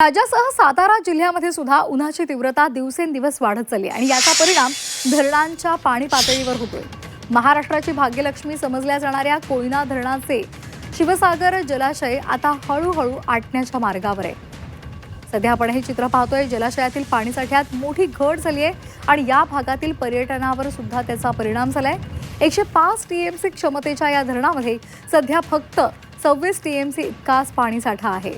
राज्यासह सातारा जिल्ह्यामध्ये सुद्धा उन्हाची तीव्रता दिवसेंदिवस वाढत चालली आणि याचा परिणाम धरणांच्या पाणी पातळीवर होतोय। महाराष्ट्राची भाग्यलक्ष्मी समजल्या जाणाऱ्या कोयना धरणाचे शिवसागर जलाशय आता हळूहळू आटण्याच्या मार्गावर आहे। सध्या आपण हे चित्र पाहतोय, जलाशयातील पाणीसाठ्यात मोठी घट झाली आहे आणि या भागातील पर्यटनावर सुद्धा त्याचा परिणाम झालाय। 105 टीएमसी क्षमतेच्या या धरणामध्ये सध्या फक्त 26 टीएमसी इतकाच पाणीसाठा आहे।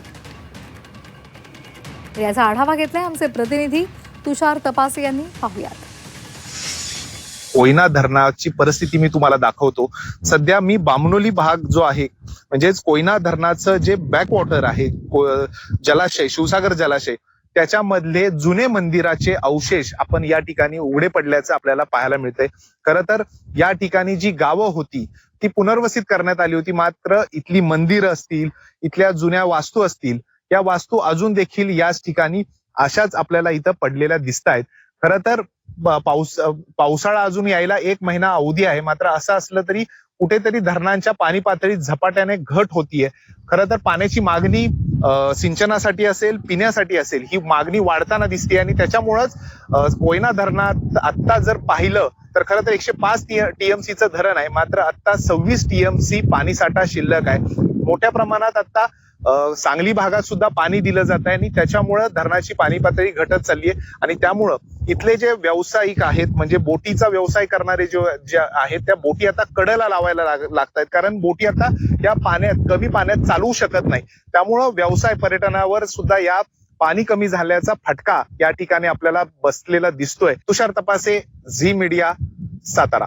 याचा आढावा घेतलाय आमचे प्रतिनिधी तुषार तपासे यांनी। पाहूयात। कोयना धरणाची परिस्थिती मी तुम्हाला दाखवतो। सध्या मी बामणोली भाग जो आहे म्हणजेच कोयना धरणाचं जे बॅकवॉटर आहे, जलाशय, शिवसागर जलाशय, त्याच्यामधले जुने मंदिराचे अवशेष आपण या ठिकाणी उघडे पडल्याचं आपल्याला पाहायला मिळतंय। खरं तर या ठिकाणी जी गावं होती ती पुनर्वसित करण्यात आली होती, मात्र इथली मंदिरं असतील, इथल्या जुन्या वास्तू असतील, या वास्तू अजून देखील याच ठिकाणी अशाच आपल्याला इथं पडलेल्या दिसतायत। खरं तर पावसाळा अजून यायला 1 महिना अवधी आहे, मात्र असं असलं तरी कुठेतरी धरणांच्या पाणी पातळीत झपाट्याने घट होतीये। खरं तर पाण्याची मागणी सिंचनासाठी असेल, पिण्यासाठी असेल, ही मागणी वाढताना दिसते आणि त्याच्यामुळेच कोयना धरणात आता जर पाहिलं तर खरं तर 105 टीएमसीचं धरण आहे, मात्र आता 26 टीएमसी पाणीसाठा शिल्लक आहे। मोठ्या प्रमाणात आता सांगली भागात सुद्धा पाणी दिलं जात आहे आणि त्याच्यामुळे धरणाची पाणी पातळी घटत चालली आहे आणि त्यामुळं इथले जे व्यावसायिक आहेत, म्हणजे बोटीचा व्यवसाय करणारे जे आहेत, त्या बोटी आता कडेला लावायला लागतायत, कारण बोटी आता या पाण्यात, कमी पाण्यात चालवू शकत नाही। त्यामुळं व्यवसाय पर्यटनावर सुद्धा या पाणी कमी झाल्याचा फटका या ठिकाणी आपल्याला बसलेला दिसतोय। तुषार तपासे, झी मीडिया, सातारा।